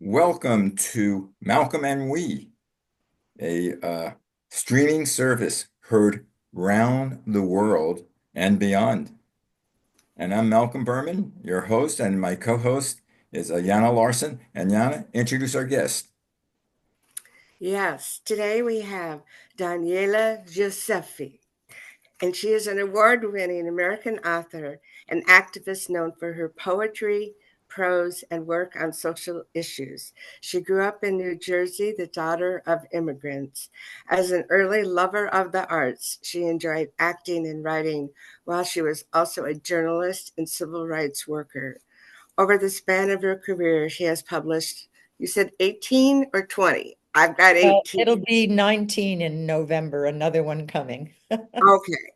Welcome to Malcolm and We, a streaming service heard round the world and beyond. And I'm Malcolm Berman, your host, and my co-host is Yana Larson. And Yana, introduce our guest. Yes, today we have Daniela Gioseffi, and she is an award winning American author and activist known for her poetry, prose, and work on social issues. She grew up in New Jersey, the daughter of immigrants. As an early lover of the arts, she enjoyed acting and writing, while she was also a journalist and civil rights worker. Over the span of her career, she has published, you said 18 or 20? I've got Well, it'll 18. be 19 in November, another one coming. Okay,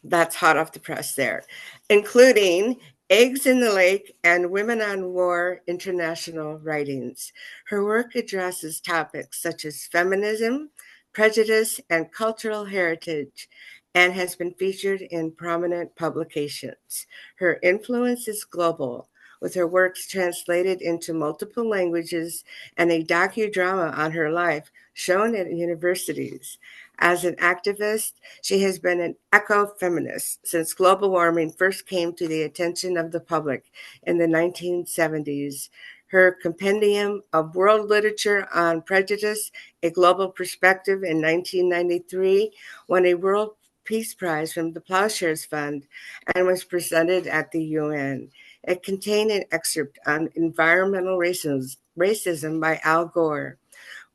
that's hot off the press there, including Eggs in the Lake and Women on War international writings. Her work addresses topics such as feminism, prejudice, and cultural heritage, and has been featured in prominent publications. Her influence is global, with her works translated into multiple languages and a docudrama on her life shown at universities. As an activist, she has been an ecofeminist since global warming first came to the attention of the public in the 1970s. Her compendium of world literature on prejudice, a global perspective in 1993, won a World Peace Prize from the Plowshares Fund and was presented at the UN. It contained an excerpt on environmental racism by Al Gore.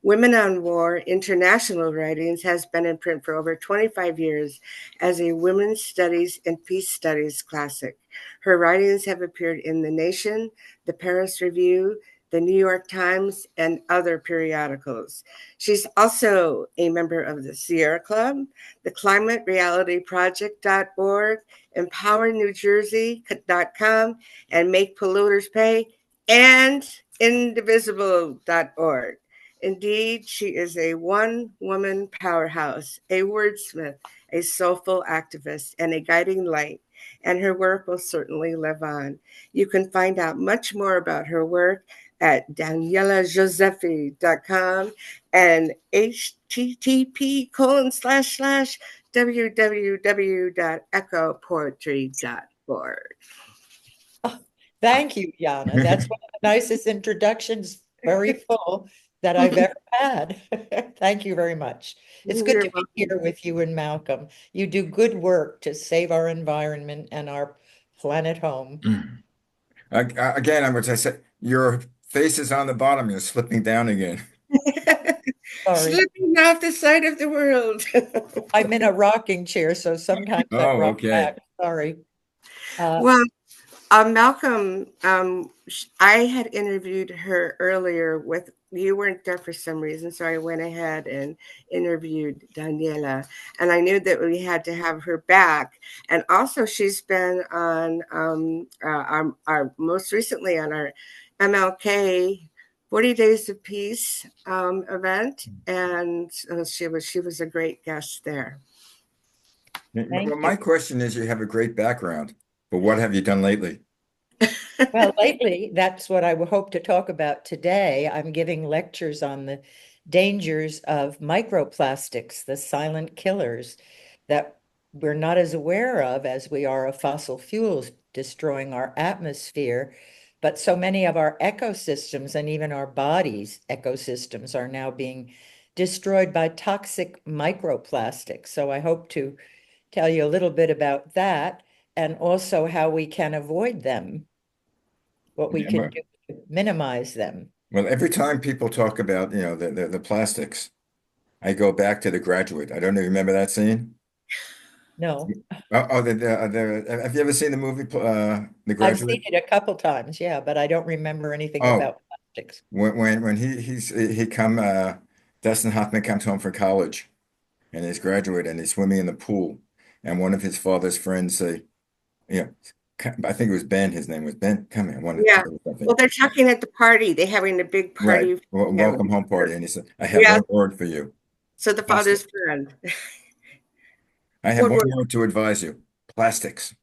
Women on War International Writings has been in print for over 25 years as a women's studies and peace studies classic. Her writings have appeared in The Nation, the Paris Review, the New York Times, and other periodicals. She's also a member of the Sierra Club, the Climate Reality Project.org, EmpowerNewJersey.com, and Make Polluters Pay, and Indivisible.org. Indeed, she is a one woman powerhouse, a wordsmith, a soulful activist, and a guiding light, and her work will certainly live on. You can find out much more about her work at danielagioseffi.com and http:// www.echopoetry.org. Oh, thank you, Yana. That's one of the nicest introductions, very full, that I've ever had. Thank you very much. It's good You're to be welcome. here with you and Malcolm. You do good work to save our environment and our planet home. Again, I said, your face is on the bottom. You're slipping down again. Sorry. Slipping off the side of the world. I'm in a rocking chair, so sometimes I Oh, rock okay. back. Sorry. Uh, Well, Malcolm, I had interviewed her earlier with you weren't there for some reason, so I went ahead and interviewed Daniela, and I knew that we had to have her back. And also, she's been on our most recently on our MLK 40 Days of Peace event, and she was a great guest there. thank Well, you. my question is, you have a great background, but what have you done lately? Well, lately, that's what I would hope to talk about today. I'm giving lectures on the dangers of microplastics, the silent killers that we're not as aware of as we are of fossil fuels destroying our atmosphere. But so many of our ecosystems and even our bodies' ecosystems are now being destroyed by toxic microplastics. So I hope to tell you a little bit about that and also how we can avoid them, what we Yeah, can do to minimize them. well, every time people talk about, the plastics, I go back to The Graduate. I don't know if you remember that scene. No, Have you ever seen the movie, The I've seen Graduate? it a couple times, yeah, but I don't remember anything Oh, about plastics. when he come Dustin Hoffman comes home from college and he's graduate and he's swimming in the pool, and one of his father's friends say, you know, I think it was Ben. His name was Ben. Come here, I want to Yeah. tell you Well, something. they're talking at the party. They're having a big Right. party for Well, him. welcome home party, and he said, "I have Yeah. one word for you. So the Plastic. father's friend. I have What one word? word to advise you. Plastics."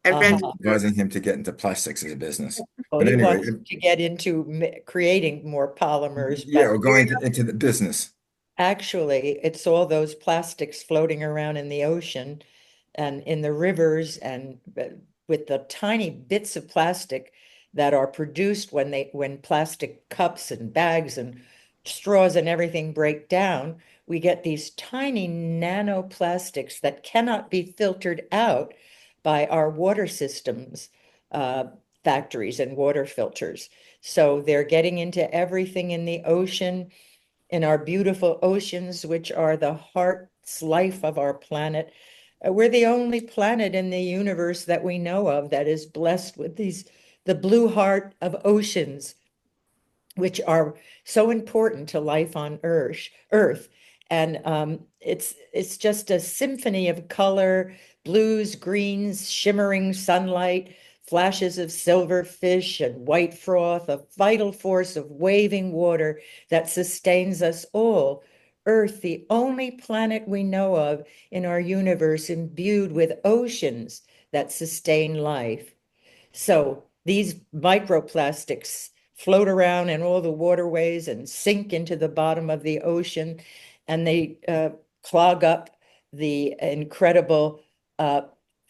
And I'm Uh-huh. register. advising him to get into plastics as a business. Well, But he anyway, wants to get into creating more polymers, yeah, but or going into the business. actually, it's all those plastics floating around in the ocean and in the rivers and with the tiny bits of plastic that are produced when plastic cups and bags and straws and everything break down, we get these tiny nanoplastics that cannot be filtered out by our water systems, uh, factories and water filters. So they're getting into everything in the ocean, in our beautiful oceans, which are the heart's life of our planet. We're the only planet in the universe that we know of that is blessed with the blue heart of oceans, which are so important to life on Earth. And it's just a symphony of color, blues, greens, shimmering sunlight, flashes of silver fish and white froth, a vital force of waving water that sustains us all. Earth, the only planet we know of in our universe imbued with oceans that sustain life. So these microplastics float around in all the waterways and sink into the bottom of the ocean, and they clog up the incredible uh,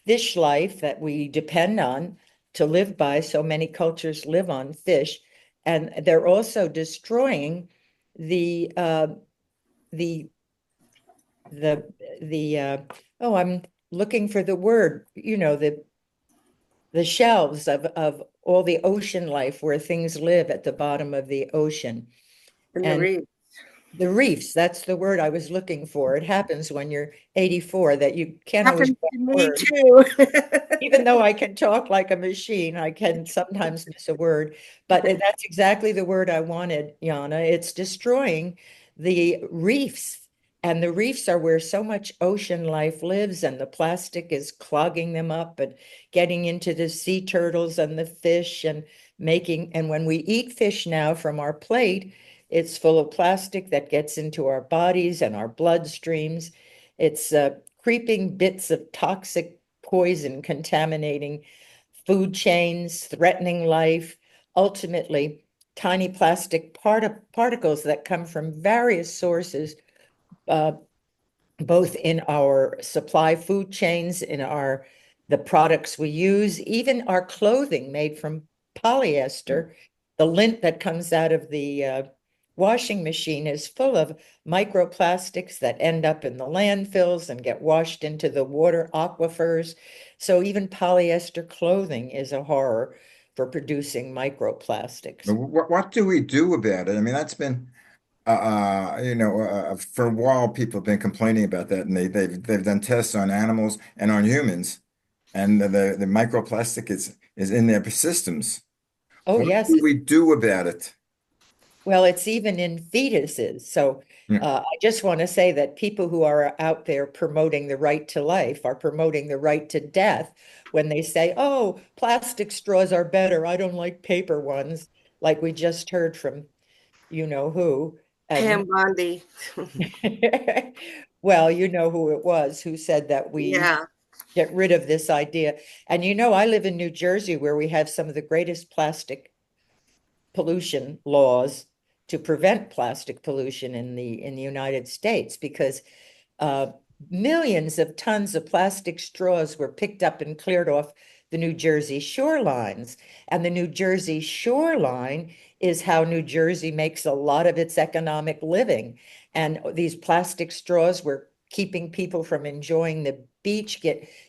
fish life that we depend on to live by. So many cultures live on fish, and they're also destroying the uh, the the oh, I'm looking for the word, the shelves of all the ocean life where things live at the bottom of the ocean. And the And reef. the reefs, that's the word I was looking for. It happens when you're 84 that you can't always Happens get to me words. too. Even though I can talk like a machine, I can sometimes miss a word. But that's exactly the word I wanted, Yana. It's destroying the reefs. And the reefs are where so much ocean life lives, and the plastic is clogging them up and getting into the sea turtles and the fish and and when we eat fish now from our plate, it's full of plastic that gets into our bodies and our bloodstreams. It's creeping bits of toxic poison contaminating food chains, threatening life, ultimately tiny plastic particles that come from various sources, uh, both in our supply food chains, in the products we use, even our clothing made from polyester. The lint that comes out of the washing machine is full of microplastics that end up in the landfills and get washed into the water aquifers. So even polyester clothing is a horror for producing microplastics. What do we do about it? I mean, that's been for a while, people have been complaining about that, and they've done tests on animals and on humans, and the microplastic is in their systems. Oh, What yes. do we do about it? Well, it's even in fetuses. So Yeah. I just want to say that people who are out there promoting the right to life are promoting the right to death when they say, oh, plastic straws are better. I don't like paper ones, like we just heard from you know who. And Pam Bondi. well, you know who it was who said that we Yeah. get rid of this idea. And I live in New Jersey where we have some of the greatest plastic pollution laws to prevent plastic pollution in the United States because uh, millions of tons of plastic straws were picked up and cleared off the New Jersey shorelines. And the New Jersey shoreline is how New Jersey makes a lot of its economic living. And these plastic straws were keeping people from enjoying the beach,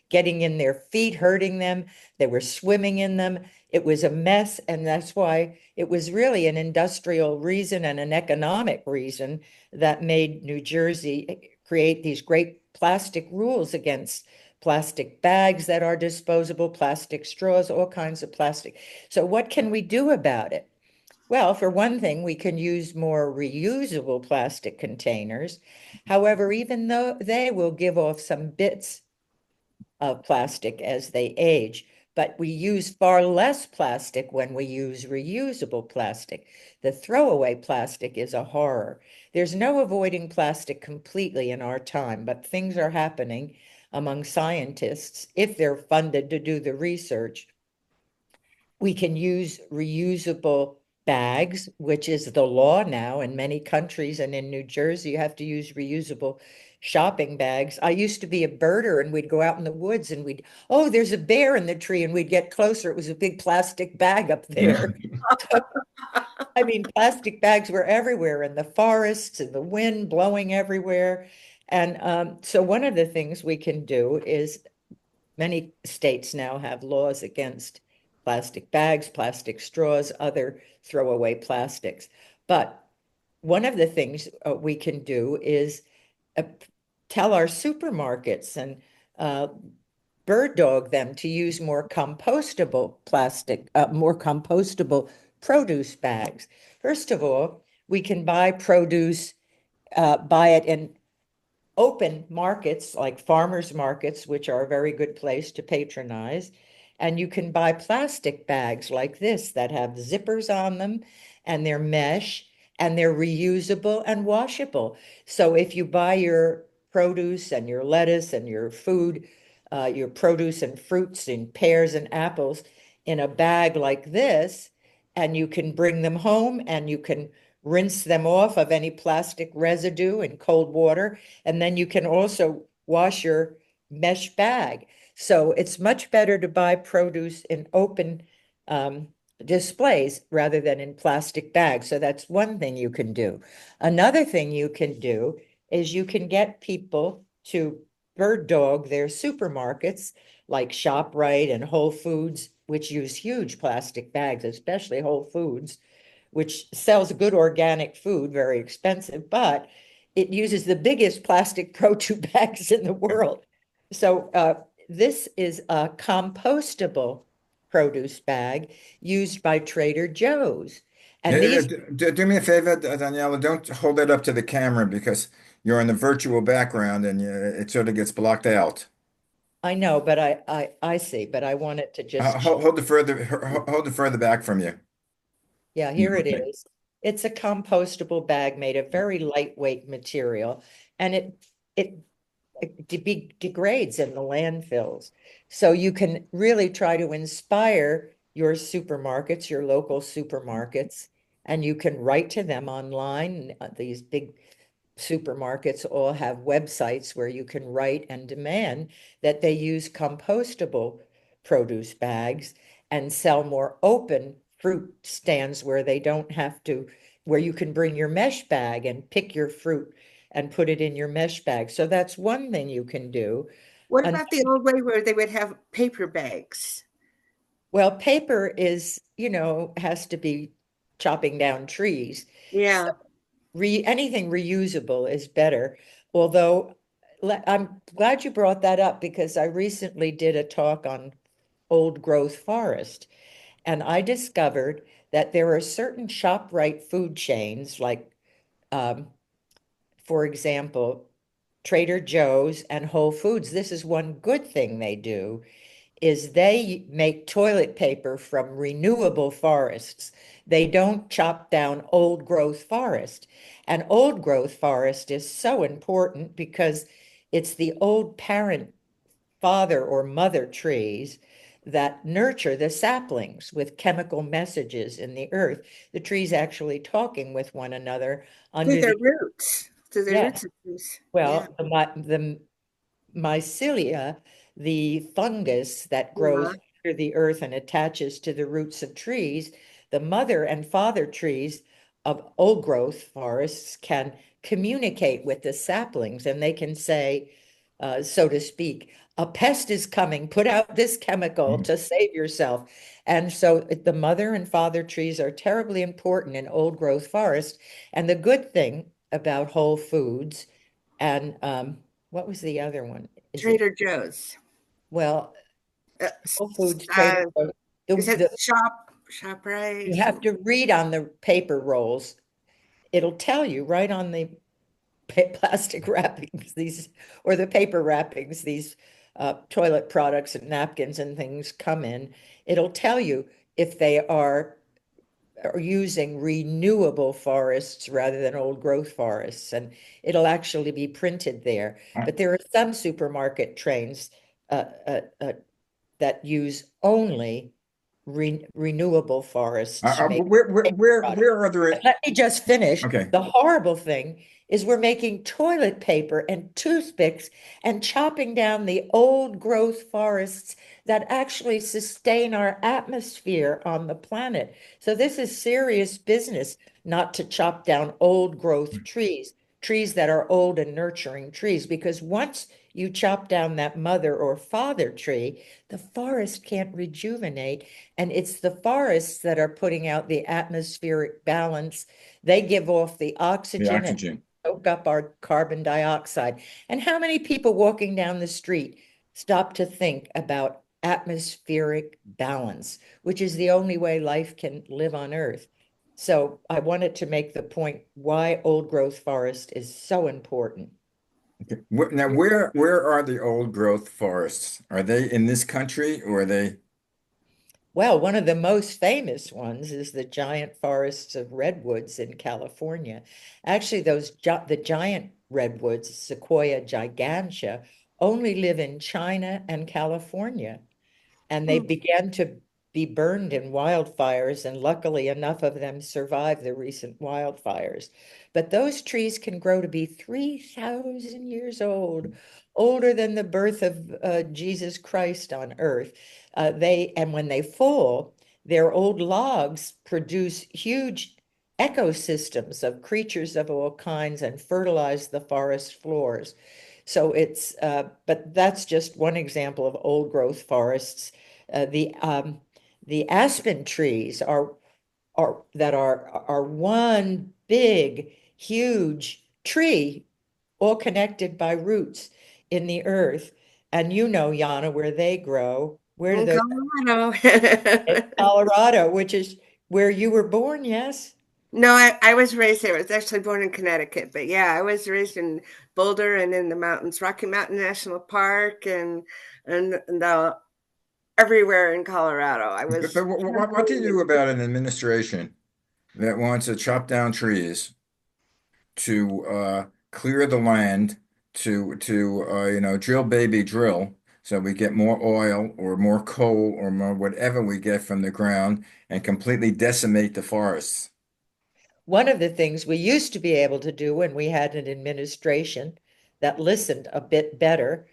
getting in their feet, hurting them. They were swimming in them. It was a mess, and that's why it was really an industrial reason and an economic reason that made New Jersey create these great plastic rules against plastic bags that are disposable, plastic straws, all kinds of plastic. So what can we do about it? Well, for one thing, we can use more reusable plastic containers. However, even though they will give off some bits of plastic as they age, but we use far less plastic when we use reusable plastic. The throwaway plastic is a horror. There's no avoiding plastic completely in our time, but things are happening. among scientists, if they're funded to do the research. We can use reusable bags, which is the law now in many countries. And in New Jersey, you have to use reusable shopping bags. I used to be a birder, and we'd go out in the woods and oh, there's a bear in the tree, and we'd get closer. It was a big plastic bag up there. I mean, plastic bags were everywhere in the forests and the wind blowing everywhere. And so one of the things we can do is many states now have laws against plastic bags, plastic straws, other throwaway plastics. But one of the things we can do is uh, tell our supermarkets and uh, bird dog them to use more compostable more compostable produce bags. First of all, we can buy produce, buy it in open markets like farmers markets, which are a very good place to patronize. And you can buy plastic bags like this that have zippers on them, and they're mesh, and they're reusable and washable. So if you buy your produce and your lettuce and your produce and fruits and pears and apples in a bag like this, and you can bring them home and you can rinse them off of any plastic residue in cold water, and then you can also wash your mesh bag. So it's much better to buy produce in open displays rather than in plastic bags. So that's one thing you can do. Another thing you can do is you can get people to bird dog their supermarkets like ShopRite and Whole Foods, which use huge plastic bags, especially Whole Foods, which sells good organic food, very expensive, but it uses the biggest plastic produce bags in the world. So this is a compostable produce bag used by Trader Joe's. And these, Do me a favor, Daniela, don't hold it up to the camera because you're in the virtual background and it sort of gets blocked out. I know, but I see, but I want it to just, Hold it further back from you. yeah, Yeah, here it okay. is. It's a compostable bag made of very lightweight material, and it degrades in the landfills. So you can really try to inspire your supermarkets, your local supermarkets, and you can write to them online. These big supermarkets all have websites where you can write and demand that they use compostable produce bags and sell more open fruit stands where they don't have to, where you can bring your mesh bag and pick your fruit and put it in your mesh bag. So that's one thing you can do. What And about the old way where they would have paper bags? well, paper is, has to be chopping down trees. So Yeah. anything reusable is better. Although I'm glad you brought that up because I recently did a talk on old growth forest, and I discovered that there are certain ShopRite food chains, like, um, for example, Trader Joe's and Whole Foods. This is one good thing they do is they make toilet paper from renewable forests. They don't chop down old growth forest. And old growth forest is so important because it's the old parent father or mother trees that nurture the saplings with chemical messages in the earth. The trees actually talking with one another Through under their the, roots, through the yeah. roots of trees. Yeah. Well, the mycelia, the fungus that Uh-huh. grows under the earth and attaches to the roots of trees, the mother and father trees of old growth forests can communicate with the saplings, and they can say, so to speak, a pest is coming, put out this chemical Mm. to save yourself. And so the mother and father trees are terribly important in old growth forest. And the good thing about Whole Foods and what was the other one? Is it, Trader Joe's. well, Uh, Whole Foods, Trader Joe's. is it The Shop Right? you have to read on the paper rolls. It'll tell you right on the plastic wrappings, these or the paper wrappings, these toilet products and napkins and things come in. It'll tell you if they are are using renewable forests rather than old growth forests, and it'll actually be printed there. But there are some supermarket trains uh, uh, uh, that use only renewable forests to make paper products. where are there? And let me just finish. Okay. The horrible thing is we're making toilet paper and toothpicks and chopping down the old growth forests that actually sustain our atmosphere on the planet. So this is serious business, not to chop down old growth trees, trees that are old and nurturing trees, because once you chop down that mother or father tree, the forest can't rejuvenate. And it's the forests that are putting out the atmospheric balance. They give off the The oxygen and oxygen. soak up our carbon dioxide. And how many people walking down the street stop to think about atmospheric balance, which is the only way life can live on Earth? So I wanted to make the point why old growth forest is so important. Now, where are the old growth forests? Are they in this country or are they? Well, one of the most famous ones is the giant forests of redwoods in California. Actually, the giant redwoods, Sequoia gigantea, only live in China and California, and they Hmm. began to be burned in wildfires, and luckily enough of them survived the recent wildfires. But those trees can grow to be 3,000 years old, older than the birth of Jesus Christ on Earth. And when they fall, their old logs produce huge ecosystems of creatures of all kinds and fertilize the forest floors. So but that's just one example of old growth forests. The aspen trees are one big, huge tree, all connected by roots in the earth. And you know, Yana, where they grow. Where do In those Colorado. in Colorado, which is where you were born, yes? No, I was raised there. I was actually born in Connecticut, but yeah, I was raised in Boulder and in the mountains, Rocky Mountain National Park, and everywhere in Colorado. I was But what do you do about an administration that wants to chop down trees to clear the land to drill baby drill so we get more oil or more coal or more whatever we get from the ground and completely decimate the forests? One of the things we used to be able to do when we had an administration that listened a bit better.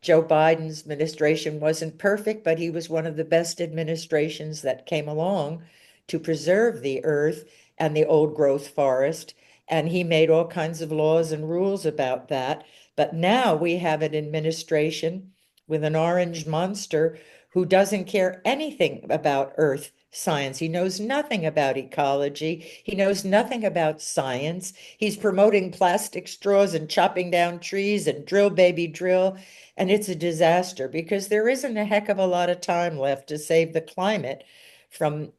Joe Biden's administration wasn't perfect, but he was one of the best administrations that came along to preserve the earth and the old growth forest. And he made all kinds of laws and rules about that. But now we have an administration with an orange monster who doesn't care anything about earth science. He knows nothing about ecology. He knows nothing about science. He's promoting plastic straws and chopping down trees and drill, baby, drill. And it's a disaster because there isn't a heck of a lot of time left to save the climate from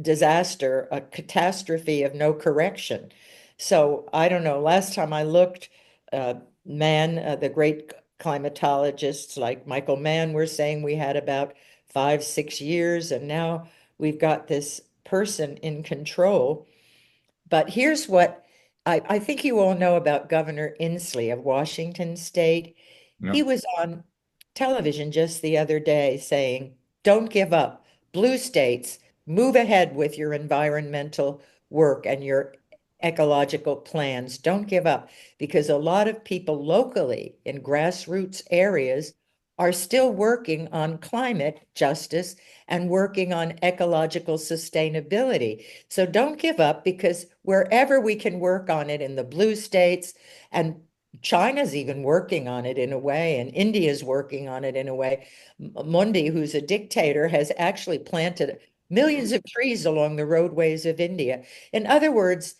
disaster, a catastrophe of no correction. So I don't know. Last time I looked, the great climatologists like Michael Mann were saying we had about 5, 6 years, and now we've got this person in control. But here's what I think you all know about Governor Inslee of Washington State. He No. was on television just the other day saying, don't give up. Blue states, move ahead with your environmental work and your ecological plans. Don't give up because a lot of people locally in grassroots areas are still working on climate justice and working on ecological sustainability. So don't give up because wherever we can work on it in the blue states, and China's even working on it in a way, and India's working on it in a way. Mundi, who's a dictator, has actually planted millions of trees along the roadways of India. In other words,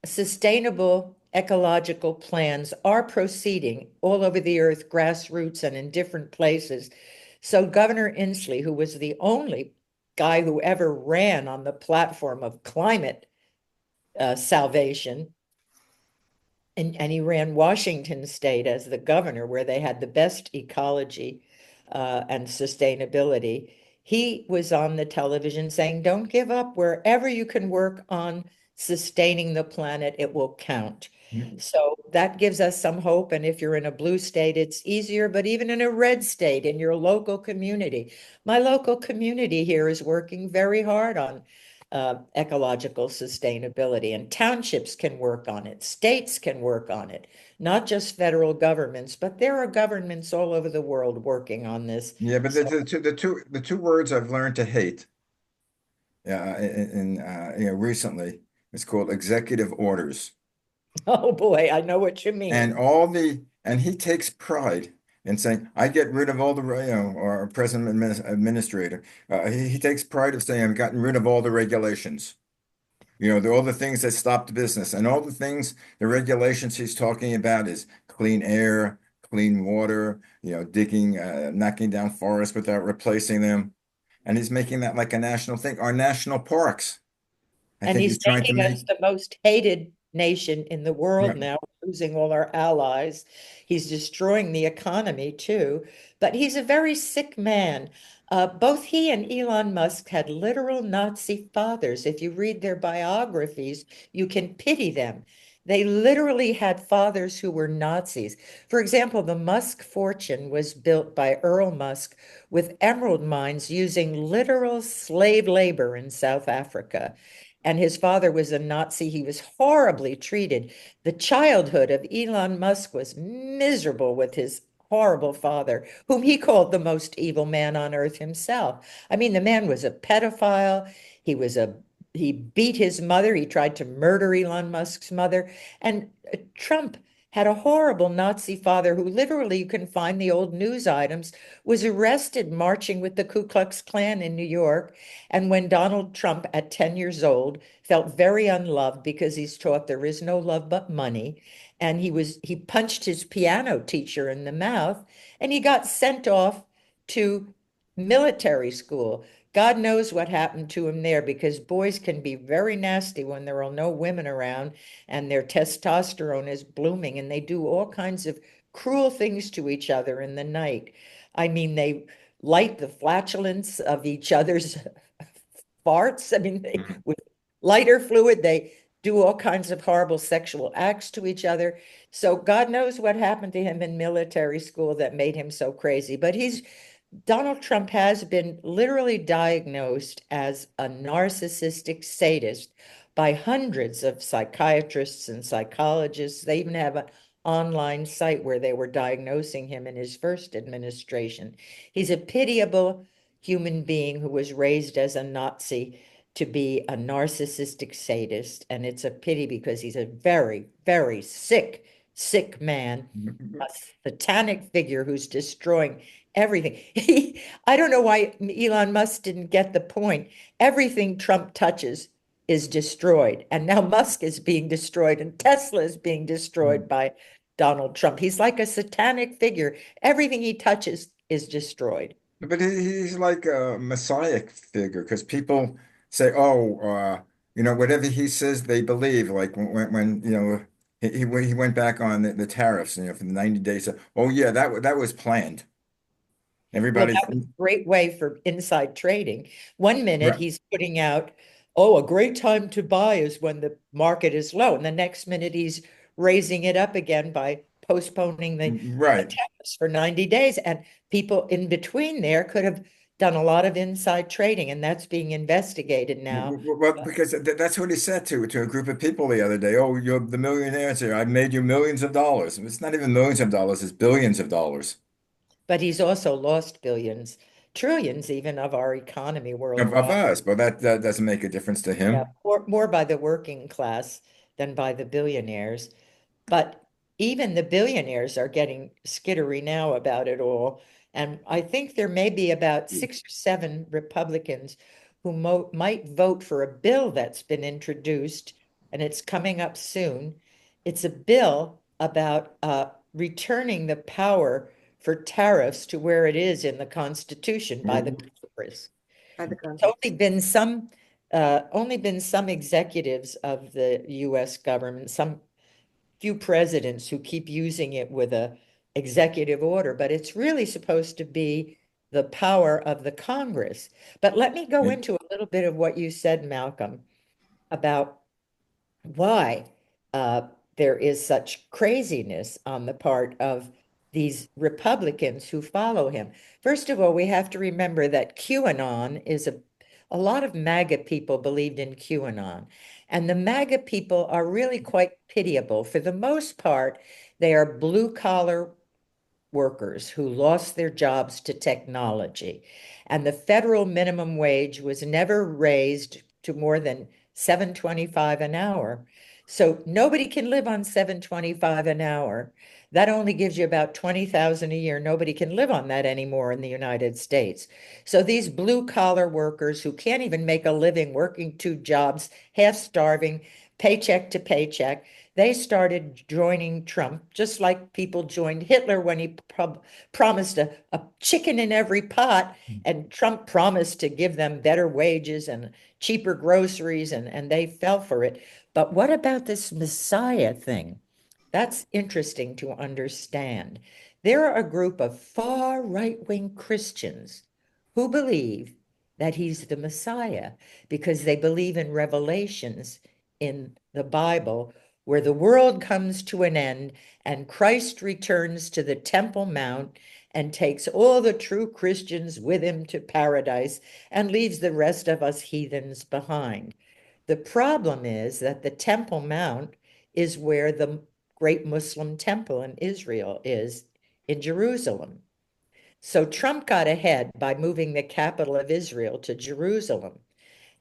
sustainable ecological plans are proceeding all over the earth, grassroots and in different places. So Governor Inslee, who was the only guy who ever ran on the platform of climate salvation, and he ran Washington State as the governor, where they had the best ecology and sustainability. he was on the television saying, don't give up. Wherever you can work on sustaining the planet, it will count. So that gives us some hope. And if you're in a blue state, it's easier, but even in a red state, in your local community, my local community here is working very hard on ecological sustainability, and townships can work on it, states can work on it, not just federal governments, but there are governments all over the world working on this. Yeah, but So, the two words I've learned to hate recently, it's called executive orders. oh boy, I know what you And mean. and he takes pride in saying, I get rid of all the, or administrator. He takes pride of saying, I've gotten rid of all the regulations. All the things that stop the business and all the things, the regulations he's talking about is clean air, clean water, digging, knocking down forests without replacing them. And he's making that like a national thing. Our national parks, I And think he's he's trying to making make, us the most hated nation in the world right. now, losing all our allies. He's destroying the economy too. But he's a very sick man. Both he and Elon Musk had literal Nazi fathers. If you read their biographies, you can pity them. They literally had fathers who were Nazis. For example, the Musk fortune was built by Earl Musk with emerald mines using literal slave labor in South Africa. And his father was a Nazi. He was horribly treated. The childhood of Elon Musk was miserable with his horrible father, whom he called the most evil man on earth himself. I mean, the man was a pedophile. He was a he beat his mother. He tried to murder Elon Musk's mother. And Trump had a horrible Nazi father who literally, you can find the old news items, was arrested marching with the Ku Klux Klan in New York. And when Donald Trump, at 10 years old, felt very unloved because he's taught there is no love but money, and he punched his piano teacher in the mouth, and he got sent off to military school. God knows what happened to him there, because boys can be very nasty when there are no women around and their testosterone is blooming, and they do all kinds of cruel things to each other in the night. I mean, they light the flatulence of each other's farts. I mean, Mhm. with lighter fluid, they do all kinds of horrible sexual acts to each other. So God knows what happened to him in military school that made him so crazy. But Donald Trump has been literally diagnosed as a narcissistic sadist by hundreds of psychiatrists and psychologists. They even have an online site where they were diagnosing him in his first administration. He's a pitiable human being who was raised as a Nazi to be a narcissistic sadist. And it's a pity because he's a very, very sick, sick man, a satanic figure who's destroying everything. I don't know why Elon Musk didn't get the point. Everything Trump touches is destroyed. And now Musk is being destroyed and Tesla is being destroyed by Donald Trump. He's like a satanic figure. Everything he touches is destroyed. But he's like a messiah figure because people say, oh, whatever he says, they believe. Like when he went back on the tariffs, for the 90 days. Oh, yeah, that was planned. Well, Everybody, that was a great way for inside trading. One minute right, he's putting out, oh, a great time to buy is when the market is low. And the next minute he's raising it up again by postponing the right. tariffs for 90 days. And people in between there could have done a lot of inside trading, and that's being investigated now. Well, because that's what he said to a group of people the other day. Oh, you're the millionaires here. I made you millions of dollars. It's not even millions of dollars, it's billions of dollars But he's also lost billions, trillions even of our economy of worldwide. us. But that doesn't make a difference to Yeah, him. more by the working class than by the billionaires. But even the billionaires are getting skittery now about it all. And I think there may be about 6 or 7 Republicans who might vote for a bill that's been introduced, and it's coming up soon. It's a bill about returning the power for tariffs to where it is in the Constitution by the Congress. By the It's Congress. only been some executives of the U.S. government, some few presidents who keep using it with a executive order, but it's really supposed to be the power of the Congress. But let me go Yeah. into a little bit of what you said, Malcolm, about why uh, there is such craziness on the part of these Republicans who follow him. First of all, we have to remember that QAnon is a lot of MAGA people believed in QAnon. And the MAGA people are really quite pitiable. For the most part, they are blue collar workers who lost their jobs to technology. And the federal minimum wage was never raised to more than 7.25 an hour. So nobody can live on 7.25 an hour. That only gives you about 20,000 a year. Nobody can live on that anymore in the United States. So these blue collar workers who can't even make a living working two jobs, half starving, paycheck to paycheck, they started joining Trump, just like people joined Hitler when he promised a chicken in every pot, and Trump promised to give them better wages and cheaper groceries, and they fell for it. But what about this Messiah thing? That's interesting to understand. There are a group of far right-wing Christians who believe that he's the Messiah because they believe in revelations in the Bible where the world comes to an end and Christ returns to the Temple Mount and takes all the true Christians with him to paradise and leaves the rest of us heathens behind. The problem is that the Temple Mount is where the great Muslim temple in Israel is in Jerusalem. So Trump got ahead by moving the capital of Israel to Jerusalem.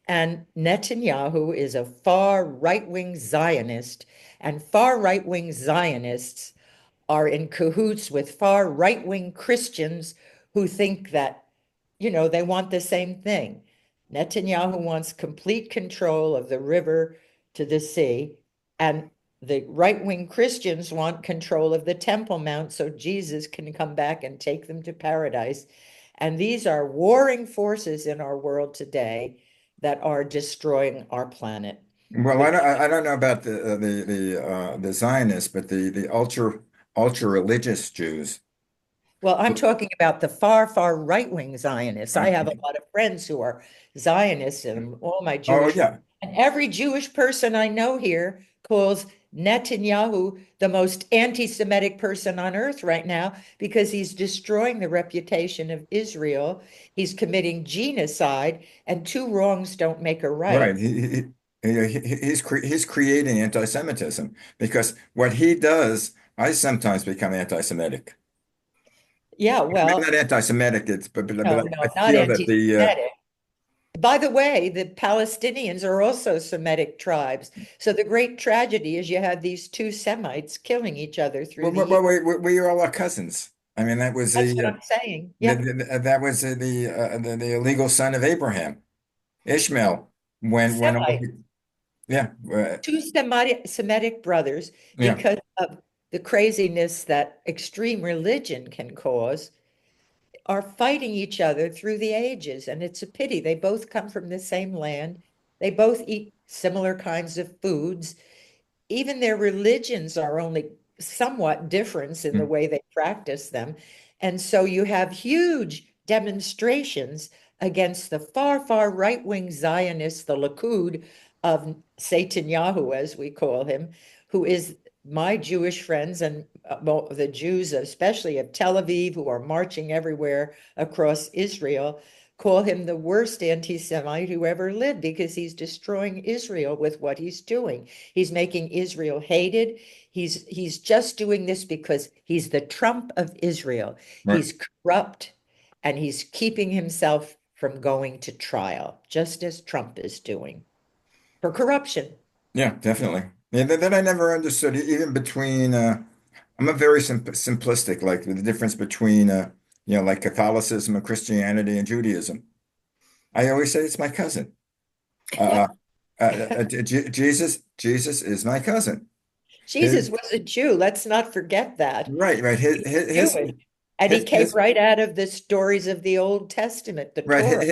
And Netanyahu is a far right-wing Zionist, and far right-wing Zionists are in cahoots with far right-wing Christians who think that, they want the same thing. Netanyahu wants complete control of the river to the sea, and the right-wing Christians want control of the Temple Mount so Jesus can come back and take them to paradise. And these are warring forces in our world today that are destroying our planet. Well, I don't know about the Zionists, but the ultra religious Jews. Well, I'm talking about the far, far right-wing Zionists. I have a Okay. lot of friends who are Zionists and all my Oh Jewish, yeah. and every Jewish person I know here calls Netanyahu the most anti-Semitic person on earth right now because he's destroying the reputation of Israel. He's committing genocide, and two wrongs don't make a Right. right. He's creating anti-Semitism because what he does, I sometimes become anti-Semitic. Yeah, Maybe well, not anti-Semitic, but no, I no, not feel that anti-Semitic. By the way, the Palestinians are also Semitic tribes. So the great tragedy is you have these two Semites killing each other through the years. we are all our cousins. I mean, that was That's what I'm saying. the, Yeah. that was the illegal son of Abraham, Ishmael. When all Semite, yeah two Semitic brothers, yeah. because of the craziness that extreme religion can cause, are fighting each other through the ages. And it's a pity. They both come from the same land. They both eat similar kinds of foods. Even their religions are only somewhat different in the Mm. way they practice them. And so you have huge demonstrations against the far, far right-wing Zionists, the Likud of Netanyahu, as we call him, who is my Jewish friends and well, the Jews, especially of Tel Aviv, who are marching everywhere across Israel, call him the worst anti-Semite who ever lived because he's destroying Israel with what he's doing. He's making Israel hated. He's just doing this because he's the Trump of Israel. Right. He's corrupt and he's keeping himself from going to trial, just as Trump is doing for corruption. Yeah, definitely. Yeah, that I never understood even between I'm a very simplistic, like the difference between like Catholicism and Christianity and Judaism. I always say it's my cousin. Uh, Jesus is my cousin. Jesus His was a Jew. Let's not forget that. right. He was Jewish. And he came His right out of the stories of the Old Testament, the right. Torah.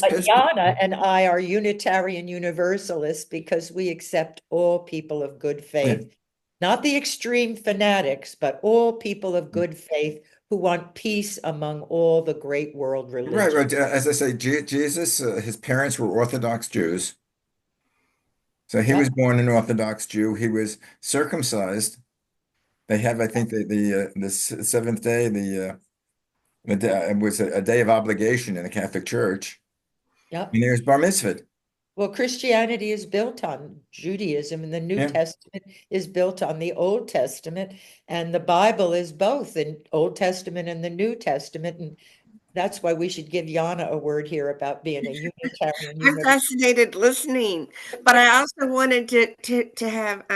But His Yana and I are Unitarian Universalists because we accept all people of good yeah. faith, not the extreme fanatics, but all people of good faith who want peace among all the great world Right, religions. right. As I say, Jesus, his parents were Orthodox Jews. So he was Yep, born an Orthodox Jew. He was circumcised. They have, I think, the seventh day, it was a day of obligation in the Catholic Church. yep. And he was bar mitzvahed. Well, Christianity is built on Judaism, and the New Yeah. Testament is built on the Old Testament, and the Bible is both the Old Testament and the New Testament. And that's why we should give Yana a word here about being a Unitarian I'm universe. fascinated listening, but I also wanted to have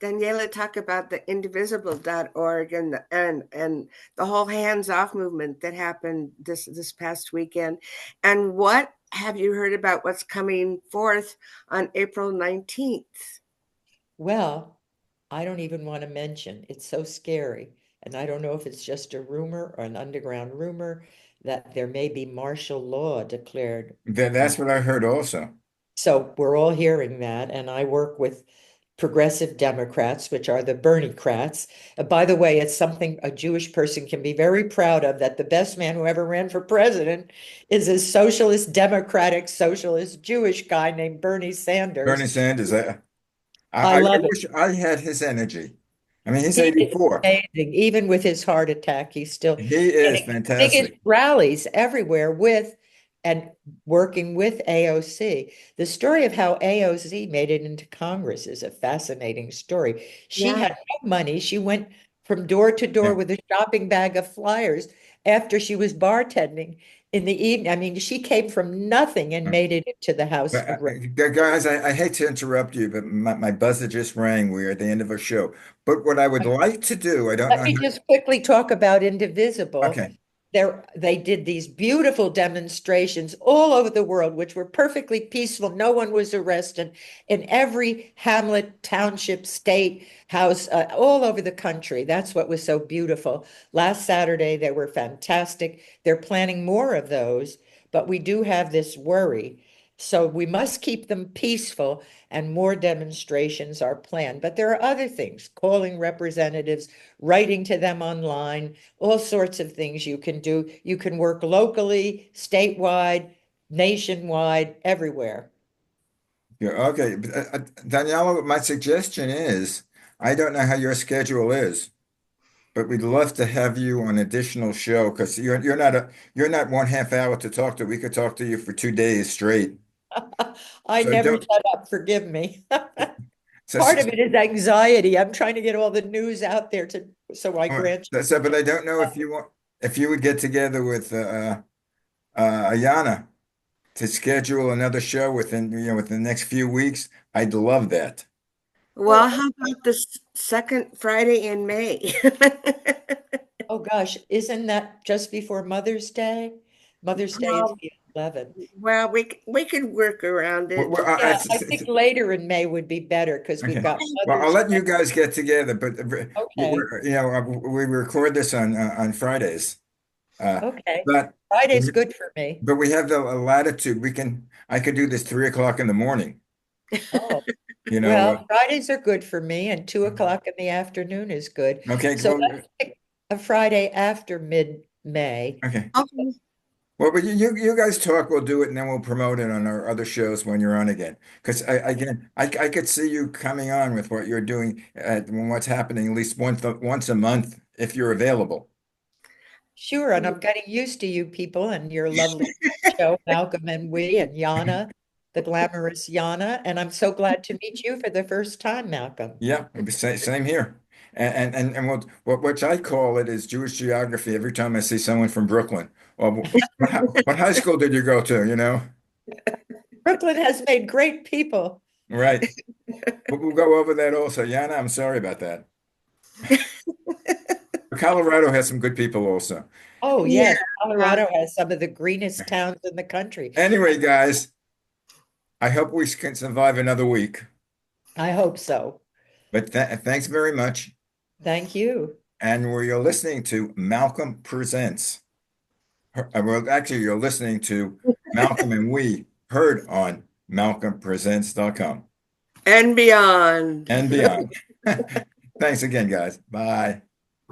Daniela talk about the indivisible.org and the whole hands off movement that happened this past weekend. And what have you heard about what's coming forth on April 19th? Well, I don't even want to mention. It's so scary. And I don't know if it's just a rumor or an underground rumor that there may be martial law declared. That's what I heard also. So we're all hearing that. And I work with progressive Democrats, which are the Berniecrats. By the way, it's something a Jewish person can be very proud of, that the best man who ever ran for president is a socialist, democratic, socialist Jewish guy named Bernie Bernie Sanders. Sanders, I I love it. wish I had his energy. I mean, he's He is 84. amazing. Even with his heart attack, he's still He is getting the biggest fantastic. rallies everywhere with and working with AOC. The story of how AOC made it into Congress is a fascinating story. She Yeah. had no money. She went from door to door Yeah. with a shopping bag of flyers after she was bartending in the evening. I mean, she came from nothing and made it into the House But, of Representatives. guys, I hate to interrupt you, but my buzzer just rang. We're at the end of our show. But what I would like to do, I don't Let know me just quickly talk about Indivisible. Okay. They did these beautiful demonstrations all over the world, which were perfectly peaceful. No one was arrested in every hamlet, township, state, house, all over the country. That's what was so beautiful. Last Saturday, they were fantastic. They're planning more of those, but we do have this worry. So we must keep them peaceful, and more demonstrations are planned. But there are other things, calling representatives, writing to them online, all sorts of things you can do. You can work locally, statewide, nationwide, everywhere. Yeah, okay. Daniela, my suggestion is, I don't know how your schedule is, but we'd love to have you on additional show because you're not 1/2 hour to talk to. We could talk to you for 2 days straight. I So never don't shut up, forgive me. so, Part so, of it is anxiety. I'm trying to get all the news out there to so my all right. grandchildren So, but can. I don't know if you would get together with Ayana to schedule another show within the next few weeks. I'd love that. Well, Well, how about the second Friday in May? oh gosh, isn't that just before Mother's Day? Mother's Day is Well, the 11th. well, we could work around it. Yeah, I think later in May would be better because we've Okay. got Well, I'll Mother's let Day. you guys get together, but Okay, we record this on Fridays. Uh, okay. but Friday's good for me. we have the latitude. I could do this 3 o'clock in the morning. Oh, You know. well, Fridays are good for me, and 2 o'clock in the afternoon is good. Okay. So Well. let's pick a Friday after mid-May. Okay. Okay. Well, but you guys talk. We'll do it, and then we'll promote it on our other shows when you're on again. Because I could see you coming on with what you're doing and what's happening at least once a month if you're available. Sure, and I'm getting used to you people and your lovely show, Malcolm and we, and Yana, the glamorous Yana. And I'm so glad to meet you for the first time, Malcolm. Yeah, same here. And what which I call it is Jewish geography every time I see someone from Brooklyn. Well, what high school did you go to, you know? Brooklyn has made great people. Right. But we'll go over that also. Yana, I'm sorry about that. But Colorado has some good people also. Oh, Yeah. yes, Colorado has some of the greenest towns in the country. Anyway, guys, I hope we can survive another week. I hope so. But thanks very much. Thank you. And you're listening to Malcolm Presents. Well, actually, you're listening to Malcolm and We, heard on malcolmpresents.com And beyond. and beyond. Thanks again, guys. Bye.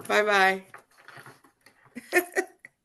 Bye bye.